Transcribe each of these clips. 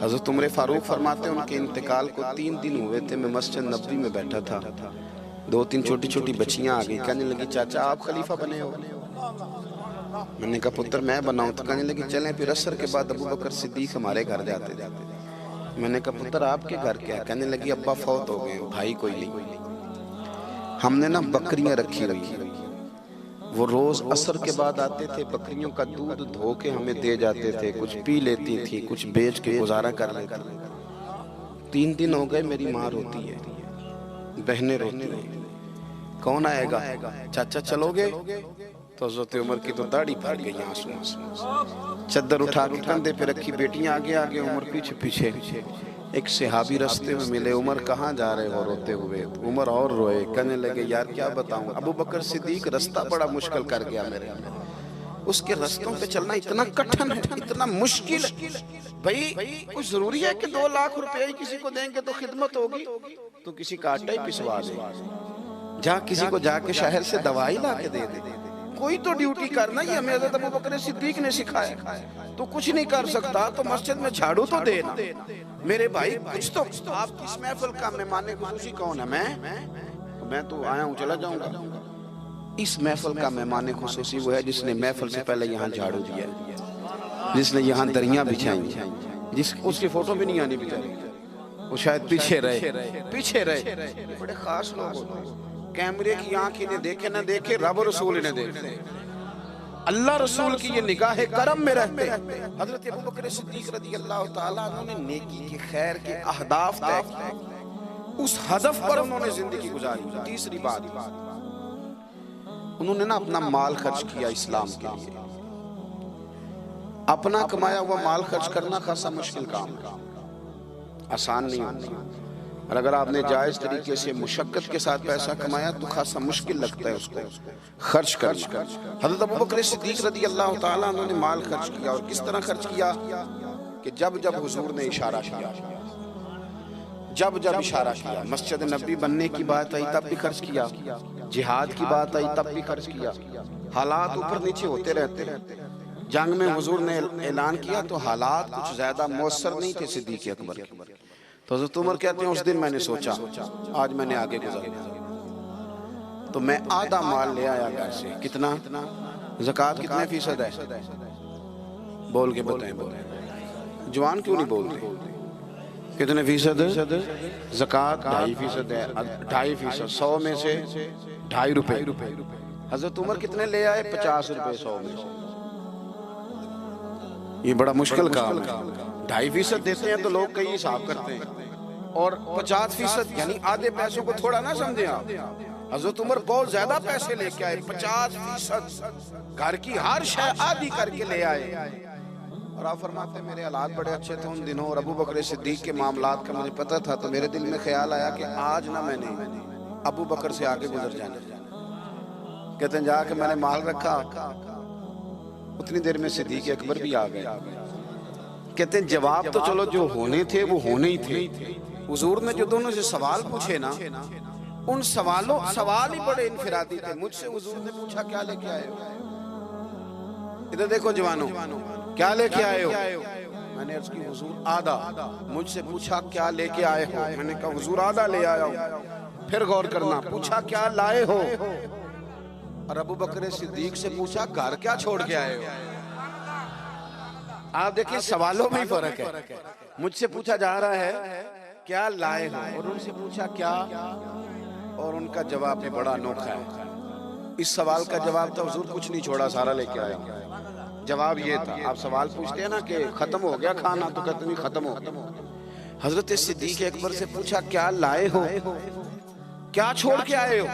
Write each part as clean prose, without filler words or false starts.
حضرت عمر فاروق فرماتے ہیں ان کے انتقال کو 3 دن ہوئے تھے، میں مسجد نبوی میں بیٹھا تھا، 2-3 چھوٹی چھوٹی بچیاں آ گئی، کہنے لگی چاچا آپ خلیفہ بنے ہو؟ میں نے کہا پتر میں بناؤں؟ تو کہنے لگی چلیں پھر عصر کے بعد ابو بکر صدیق ہمارے گھر جاتے تھے۔ میں نے کہا پتر آپ کے گھر کیا ہے؟ کہنے لگی ابا فوت ہو گئے، بھائی کوئی نہیں، ہم نے نا بکریاں رکھی ہوئی، وہ روز عصر کے بعد آتے تھے، بکریوں کا دودھ دھو کے ہمیں دے جاتے تھے، کچھ پی لیتی تھی، کچھ بیچ کے گزارا کر لیتی۔ 3 دن ہو گئے، میری ماں روتی ہے، بہنیں روتی ہیں، کون آئے گا؟ چاچا چلو گے؟ تو حضرت عمر کی تو داڑھی پھٹ گئی آنسو آنسو، چادر اٹھا کے کندھے پہ رکھی، بیٹیاں آگے آگے، عمر پیچھے پیچھے۔ ایک صحابی رستے میں ملے، عمر کہاں جا رہے ہو روتے ہوئے؟ عمر اور روئے، کہنے لگے یار کیا بتاؤں، ابو بکر صدیق رستہ بڑا مشکل کر گیا میرے، اس کے رستوں پہ چلنا اتنا کٹھن ہے، اتنا مشکل ہے۔ بھئی کچھ ضروری ہے کہ 2 لاکھ روپے ہی کسی کو دیں گے تو خدمت ہوگی؟ تو کسی کا آٹا ہی پسوا دے، جا کسی کو جا کے شہر سے دوائی لا کے دے دے، کوئی تو ڈیوٹی کرنا، یہ ہمیں حضرت ابو بکر صدیق نے سکھایا۔ تو کچھ نہیں کر سکتا تو مسجد میں جھاڑو تو دینا، میرے بھائی کچھ تو۔ آپ کی اس محفل کا مہمان خصوصی کون ہے؟ میں تو آیا ہوں چلا جاؤں گا۔ اس محفل کا مہمان خصوصی وہ ہے جس نے محفل سے پہلے یہاں جھاڑو دیا، جس نے یہاں دریاں بچھائیں، اس کی فوٹو بھی نہیں آنی بیچاری، وہ شاید پیچھے رہے۔ بڑے خاص لوگ ہوتے ہیں، کیمرے کی آنکھ انہیں دیکھے نہ دیکھے، رب رسول انہیں دیکھتے، اللہ رسول کی یہ نگاہ کرم میں رہتے۔ حضرت ابو بکر صدیق رضی اللہ تعالیٰ عنہ نے نیکی کے خیر کے اہداف طے کیے، اس ہدف پر انہوں نے زندگی گزاری۔ تیسری بات، انہوں نے نا اپنا مال خرچ کیا اسلام کے لیے۔ اپنا کمایا ہوا مال خرچ کرنا خاصا مشکل کام ہے، آسان نہیں ہوتا، اور اگر آپ نے جائز طریقے سے مشقت کے ساتھ پیسہ کمایا تو خاصا مشکل لگتا ہے اس کو خرچ کرنا۔ حضرت ابو بکر صدیق رضی اللہ تعالیٰ عنہ نے مال خرچ کیا، اور کس طرح خرچ کیا کہ جب جب حضور نے اشارہ کیا، جب جب اشارہ کیا، مسجد نبی بننے کی بات آئی تب بھی خرچ کیا، جہاد کی بات آئی تب بھی خرچ کیا۔ حالات اوپر نیچے ہوتے رہتے ہیں، جنگ میں حضور نے اعلان کیا تو حالات کچھ زیادہ مؤثر نہیں تھے صدیق اکبر کے، تو حضرت عمر کہتے ہیں اس دن میں نے سوچا آج میں نے آگے گزرنا، تو میں آدھا مال لے آیا گھر سے۔ کتنا؟ زکوٰۃ کتنے فیصد ہے؟ بول کے بتائیں، جوان کیوں نہیں بول رہے؟ کتنے فیصد؟ زکوٰۃ 2.5% ہے، 2.5%، 100 میں سے 2.5 روپے۔ حضرت عمر کتنے لے آئے؟ 50 روپے 100 میں سے۔ یہ بڑا مشکل کام ہے، 2.5% دیتے ہیں تو لوگ کئی حساب کرتے ہیں، اور 50% یعنی آدھے پیسوں کو تھوڑا نہ سمجھیں آپ۔ حضرت عمر بہت زیادہ پیسے لے کے آئے، 50%، گھر کی ہر شے آدھی کر کے لے آئے، اور آپ فرماتے ہیں میرے حالات بڑے اچھے تھے ان دنوں، اور ابو بکر صدیق کے معاملات کا مجھے پتہ تھا، تو میرے دل میں خیال آیا کہ آج نہ میں نے ابو بکر سے آگے گزر جانا۔ کہتے ہیں جا کے میں نے مال رکھا، اتنی دیر میں صدیق اکبر بھی آ گئے۔ کہتے ہیں جواب تو چلو جو ہونے تھے وہ ہونے ہی تھے، حضور نے جو دونوں سے سوال پوچھے نا، ان سوال ہی بڑے انفرادی تھے۔ مجھ سے حضور نے پوچھا کیا لے کے آئے ہو؟ ادھر دیکھو جوانوں، کیا لے کے آئے ہو؟ میں نے عرض کی حضور آدھا۔ مجھ سے پوچھا کیا لے کے آئے ہو؟ میں نے کہا حضور آدھا لے آیا ہوں۔ پھر غور کرنا، پوچھا کیا لائے ہو؟ اور ابو بکر صدیق سے پوچھا گھر کیا چھوڑ کے آئے ہو؟ آپ دیکھیں سوالوں میں ہی فرق ہے، مجھ سے پوچھا جا رہا ہے کیا لائے ہو، اور ان سے پوچھا کیا، اور ان کا جواب بھی بڑا انوکھا ہے۔ اس سوال کا جواب تھا حضور کچھ نہیں چھوڑا، سارا لے کے آیا۔ جواب یہ تھا، آپ سوال پوچھتے ہیں نا کہ ختم ہو گیا کھانا، تو کہتے نہیں ختم ہو گیا۔ حضرت صدیق اکبر سے پوچھا کیا لائے ہو، کیا چھوڑ کے آئے ہو؟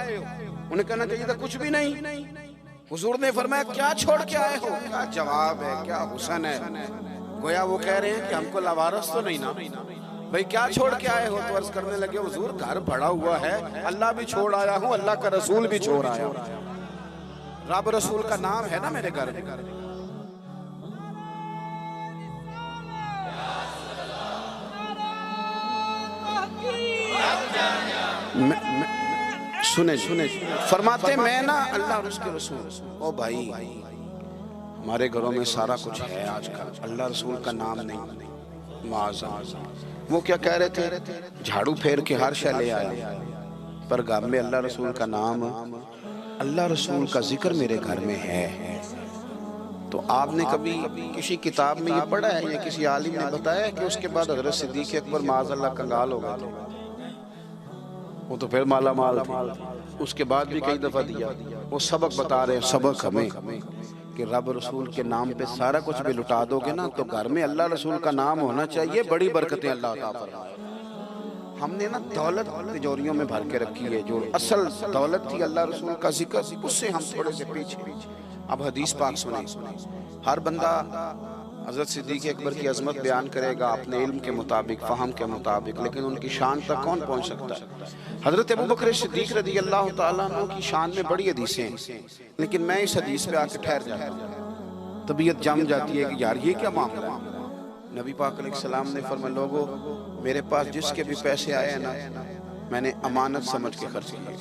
انہیں کہنا چاہیے تھا کچھ بھی نہیں۔ حضور نے فرمایا کیا چھوڑ کے آئے ہو؟ کیا جواب ہے، کیا حسن ہے، گویا وہ کہہ رہے ہیں کہ ہم کو لاوارث تو نہیں نا بھئی، کیا چھوڑ کے آئے ہو؟ تو عرض کرنے لگے حضور گھر بڑا ہوا ہے، اللہ بھی چھوڑ آیا ہوں، اللہ کا رسول بھی چھوڑ آیا ہوں، رب رسول کا نام ہے نا میرے گھر میں۔ سنیں فرماتے میں نا اللہ اور اس کے رسول، او بھائی ہمارے گھروں میں سارا کچھ ہے آج کل، اللہ رسول کا نام نہیں، معاذ وہ کیا کہہ رہے تھے؟ جھاڑو پھیر کے ہر شے لے آیا، پر گھر میں اللہ رسول کا نام، اللہ رسول کا ذکر میرے گھر میں ہے۔ تو آپ نے کبھی کسی کتاب میں یہ پڑھا ہے یا کسی عالم نے بتایا ہے کہ اس کے بعد حضرت صدیق اکبر معاذ اللہ کنگال ہو گئے تھے؟ وہ تو پھر مالا مال تھے، اس کے بعد بھی کئی دفعہ دیا۔ وہ سبق بتا رہے ہیں، سبق ہمیں کہ رب رسول کے نام پہ سارا کچھ بھی لٹا دو گے نا تو گھر میں اللہ رسول کا نام ہونا چاہیے، بڑی برکتیں اللہ عطا فرمائے۔ ہم نے نا دولت تجوریوں میں بھر کے رکھی ہے، جو اصل دولت تھی اللہ رسول کا ذکر، اس سے ہم تھوڑے سے پیچھے۔ اب حدیث پاک سنیں، ہر بندہ حضرت صدیق اکبر کی عظمت بیان کرے گا اپنے علم کے مطابق، فہم کے مطابق، لیکن ان کی شان تک کون پہنچ سکتا ہے؟ حضرت ابوبکر صدیق رضی اللہ تعالیٰ عنہ کی شان میں بڑی حدیثیں ہیں، لیکن میں اس حدیث پہ آ کے ٹھہر جاتا ہوں، طبیعت جم جاتی ہے کہ یار یہ کیا معاملہ ہے۔ نبی پاک علیہ السلام نے فرمایا، لوگو میرے پاس جس کے بھی پیسے آئے ہیں نا میں نے امانت سمجھ کے خرچ کیے،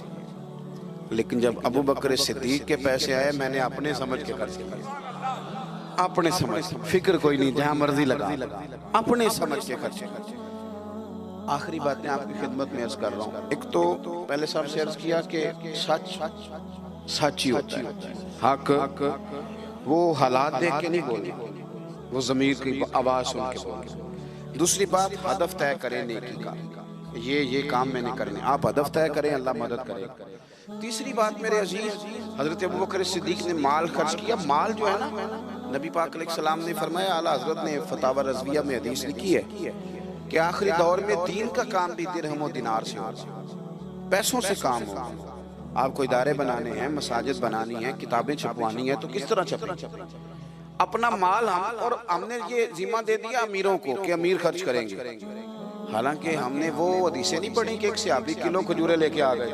لیکن جب ابوبکر صدیق کے پیسے آئے میں نے اپنے سمجھ کے خرچ کیے، اپنے سمجھ، فکر کوئی نہیں، جہاں مرضی لگا، اپنے سمجھ کے خرچے۔ آخری باتیں آپ کی خدمت میں عرض کر رہا ہوں۔ ایک تو پہلے صاحب سے عرض کیا کہ سچ سچ ہی ہوتا ہے، حق وہ حالات دیکھ کے نہیں بولے، وہ ضمیر کی آواز سن کے بولے۔ دوسری بات، ہدف طے کریں نیکی کا، یہ کام میں نے کرنے، آپ ہدف طے کریں، اللہ مدد کرے۔ تیسری بات میرے عزیز، حضرت ابوبکر صدیق نے مال خرچ کیا۔ مال جو ہے نا، نبی پاک علیہ السلام نے فرمایا، اعلیٰ حضرت نے فتاوی رضویہ میں حدیث لکھی ہے کہ آخری دور میں دین کا کام بھی درہم و دینار سے ہوگا، پیسوں سے کام ہوگا۔ آپ کو ادارے بنانے ہیں، مساجد بنانی ہیں، کتابیں چھپوانی ہیں، تو کس طرح چھپیں؟ اپنا مال اور ہم نے یہ ذمہ دے دیا امیروں کو کہ امیر خرچ کریں گے، حالانکہ ہم نے وہ حدیثیں نہیں پڑھی کہ ایک صحابی کلو کھجورے لے کے آ گئے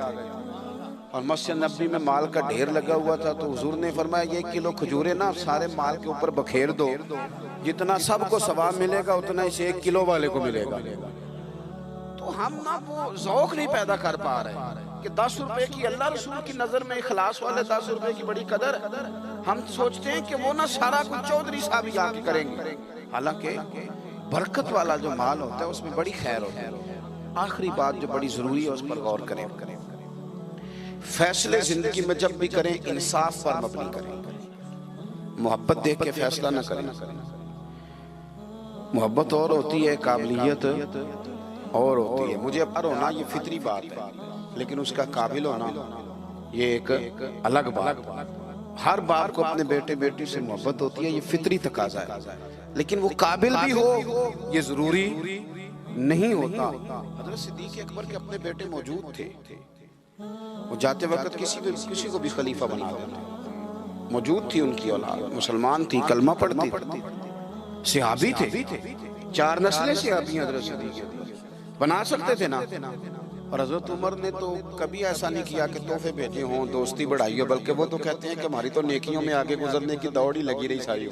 اور مسجد نبوی میں مال کا ڈھیر لگا ہوا تھا، تو حضور نے فرمایا یہ کلو کھجورے نا سارے مال کے اوپر بکھیر دو، جتنا سب کو ثواب ملے گا اتنا اسے 1 کلو والے کو ملے گا۔ تو ہم نا وہ ذوق نہیں پیدا کر پا رہے کہ 10 روپے کی اللہ رسول کی نظر میں اخلاص والے 10 روپے کی بڑی قدر، ہم سوچتے ہیں کہ وہ نا سارا کچھ چودھری صاحب ہی آ کے کریں گے، حالانکہ برکت والا جو مال ہوتا ہے اس میں بڑی خیر ہوتی ہے۔ آخری بات جو بڑی ضروری ہے اس پر غور کریں، فیصلے زندگی میں جب بھی کریں انصاف پر مبنی کریں، محبت دیکھ کے فیصلہ نہ کریں۔ محبت اور ہوتی ہے، قابلیت اور ہوتی ہے۔ مجھے اب ہونا یہ فطری بات ہے، لیکن اس کا قابل ہونا یہ ایک الگ بات۔ ہر باپ کو اپنے بیٹے بیٹی سے محبت ہوتی ہے، یہ فطری تقاضا ہے، لیکن وہ قابل بھی ہو یہ ضروری نہیں ہوتا۔ حضرت صدیق اکبر کے اپنے بیٹے موجود تھے، وہ جاتے وقت کسی کو بھی خلیفہ بنا دیتے، موجود تھی ان کی اولاد، مسلمان تھی، کلمہ پڑھتی، صحابی تھے، 4 نسلیں صحابی حضرت صدیق بنا سکتے تھے نا۔ اور حضرت عمر نے تو کبھی ایسا نہیں کیا کہ تحفے بھیجے ہوں، دوستی بڑھائی ہو، بلکہ وہ تو کہتے ہیں کہ ہماری تو نیکیوں میں آگے گزرنے کی دوڑ ہی لگی رہی، ساری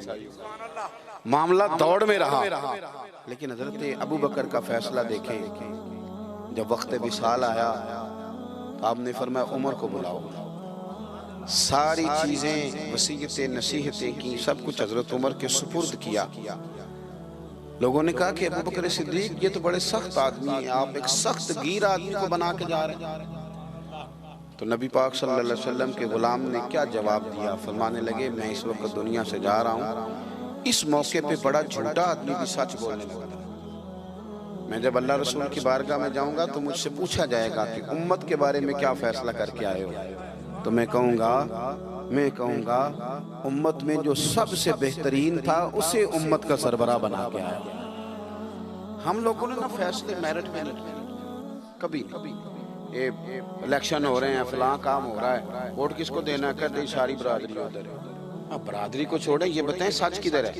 معاملہ دوڑ میں رہا۔ لیکن حضرت ابوبکر کا فیصلہ دیکھیں، جب وقت وصال آیا آپ نے فرمایا عمر کو بلاؤ، ساری چیزیں وصیتیں نصیحتیں کی، سب کچھ حضرت عمر کے سپرد کیا۔ لوگوں نے کہا کہ ابوبکر صدیق یہ تو بڑے سخت آدمی ہیں، آپ ایک سخت گیر آدمی کو بنا کے جا رہے ہیں۔ تو نبی پاک صلی اللہ علیہ وسلم کے غلام نے کیا جواب دیا؟ فرمانے لگے میں اس وقت دنیا سے جا رہا ہوں، اس موقع پہ بڑا جھوٹا آدمی بھی سچ بولنے لگا، میں جب اللہ رسول کی بارگاہ میں جاؤں گا تو مجھ سے پوچھا جائے گا کہ امت کے بارے میں کیا فیصلہ کر کے آئے ہو، تو میں کہوں گا امت میں جو سب سے بہترین تھا اسے امت کا سربراہ بنا کے آیا۔ ہم لوگوں نے نا فیصلے میرٹ میں نہیں کیے کبھی، الیکشن ہو رہے ہیں، فلاں کام ہو رہا ہے، ووٹ کس کو دینا ہے، کہتے ہیں ساری برادری ادھر ہے۔ اب برادری کو چھوڑیں، یہ بتائیں سچ کدھر ہے،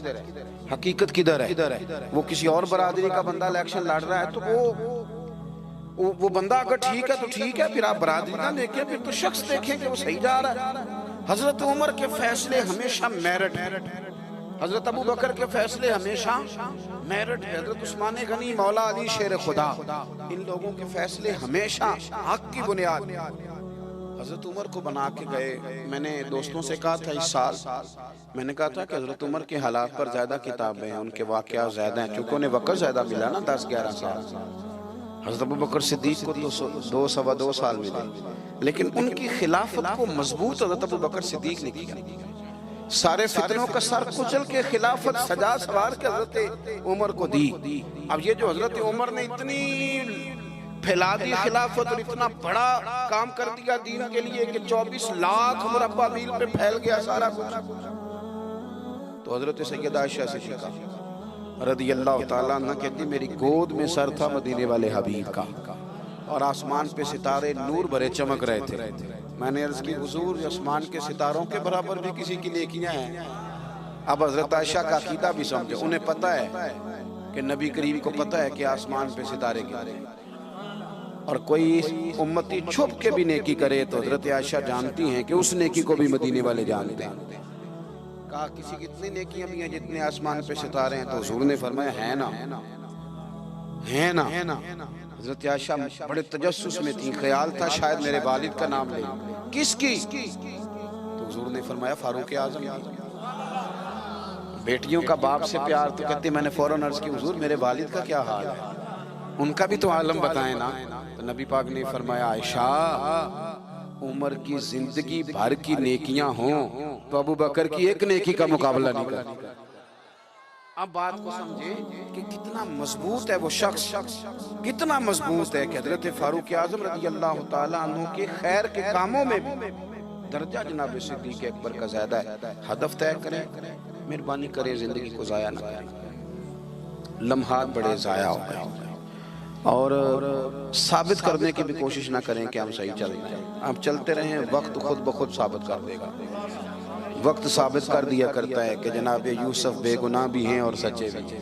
حقیقت کدھر ہے؟ وہ کسی اور برادری کا بندہ الیکشن لڑ رہا ہے تو وہ بندہ اگر ٹھیک ہے تو ٹھیک ہے، پھر آپ برادری نہ دیکھیں، پھر تو شخص دیکھیں کہ وہ صحیح جا رہا ہے۔ حضرت عمر کے فیصلے ہمیشہ میرٹ ہے، حضرت ابوبکر کے فیصلے ہمیشہ میرٹ ہے، حضرت عثمان غنی، مولا علی شیر خدا، ان لوگوں کے فیصلے ہمیشہ حق کی بنیاد۔ حضرت عمر کو بنا کے گئے. میں نے دوستوں سے کہا تھا اس سال میں نے کہا تھا کہ حضرت عمر کے حالات پر زیادہ کتابیں ہیں, ان کے واقعات زیادہ ہیں, چونکہ انہیں وقت زیادہ ملا نا 10-11 سال. حضرت ابوبکر صدیق کو تو 2 سال ملے, لیکن ان کی خلافت کو مضبوط حضرت ابوبکر صدیق نے کیا. سارے فتنوں کا سر کچل کے خلافت سجا سوار کے حضرت عمر کو دی. اب یہ جو حضرت عمر نے اتنی پھیلا دی خلافت اور اتنا بڑا کام کر دیا دین کے لیے کہ 24 لاکھ مربع میل پہ پھیل گیا سارا کچھ, تو حضرت سیدہ عائشہ صدیقہ رضی اللہ تعالیٰ عنہ کہتی میری گود میں سر تھا مدینے والے حبیب کا, اور آسمان پہ ستارے نور بھرے چمک رہے تھے. میں نے عرض کی حضور آسمان کے ستاروں کے برابر بھی کسی کی نیکیاں ہیں. اب حضرت عائشہ کا عقیدہ بھی سمجھے, انہیں پتہ ہے کہ نبی کریم کو پتہ ہے کہ آسمان پہ ستارے گرتے ہیں, اور کوئی امتی چھپ کے بھی نیکی کرے تو حضرت عائشہ جانتی ہیں کہ اس نیکی کو بھی مدینے والے جانتے ہیں. کہا کسی کی اتنی نیکیاں بھی ہیں جتنے آسمان پہ ستارے ہیں, تو حضور نے فرمایا ہے نا. حضرت عائشہ بڑے تجسس میں تھی, خیال تھا شاید میرے والد کا نام لے. کس کی؟ تو حضور نے فرمایا فاروق اعظم. بیٹیوں کا باپ سے پیار, تو کہتے میں نے فوراً عرض کی حضور میرے والد کا کیا حال ہے, ان کا بھی تو عالم بتائیں نا. تو نبی پاک نے فرمایا عائشہ عمر کی زندگی بھر کی نیکیاں ہوں تو ابوبکر کی ایک نیکی کا مقابلہ نہیں کرتی. اب بات کو سمجھے کہ کتنا مضبوط ہے وہ شخص, کتنا مضبوط ہے کہ حضرت فاروق اعظم رضی اللہ تعالیٰ عنہ کے خیر کے کاموں میں بھی درجہ جناب صدیق اکبر کا زیادہ ہے. ہدف طے کریں, مہربانی کریں زندگی کو ضائع نہ کریں. لمحات بڑے ضائع ہو گئے, اور ثابت کرنے کی بھی کوشش نہ کریں کہ ہم صحیح چل رہے ہیں. آپ چلتے رہیں, وقت خود بخود ثابت کر دے گا. وقت ثابت کر دیا کرتا ہے کہ جناب یوسف بے گناہ بھی ہیں اور سچے بھی ہیں,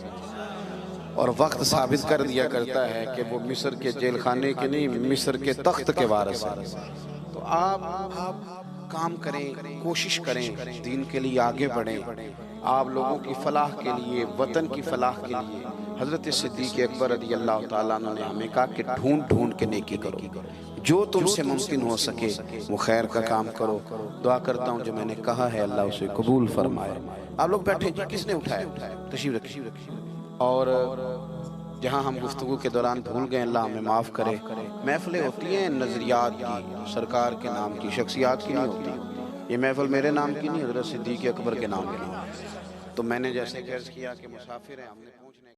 اور وقت ثابت کر دیا کرتا ہے کہ وہ مصر کے جیل خانے کے نہیں مصر کے تخت کے وارث ہیں. تو آپ کام کریں, کوشش کریں, دین کے لیے آگے بڑھیں. آپ لوگوں کی فلاح کے لیے, وطن کی فلاح کے لیے حضرت صدیق اکبر رضی اللہ تعالیٰ عنہ نے ہمیں کہا کہ ڈھونڈ کے نیکی کرو, جو تم سے ممکن ہو سکے وہ خیر کا کام کرو. دعا کرتا ہوں جو میں نے کہا ہے اللہ اسے قبول فرمائے. آپ لوگ بیٹھے جی, کس نے اٹھایا؟ تشریف رکھیے. اور جہاں ہم گفتگو کے دوران بھول گئے اللہ ہمیں معاف کرے. محفلیں ہوتی ہیں نظریات کی, سرکار کے نام کی, شخصیات کی نہیں ہوتی. یہ محفل میرے نام کی نہیں, حضرت صدیق اکبر کے نام کی نہیں. تو میں نے جیسے عرض کیا کہ مسافر ہیں, ہم نے پوچھنے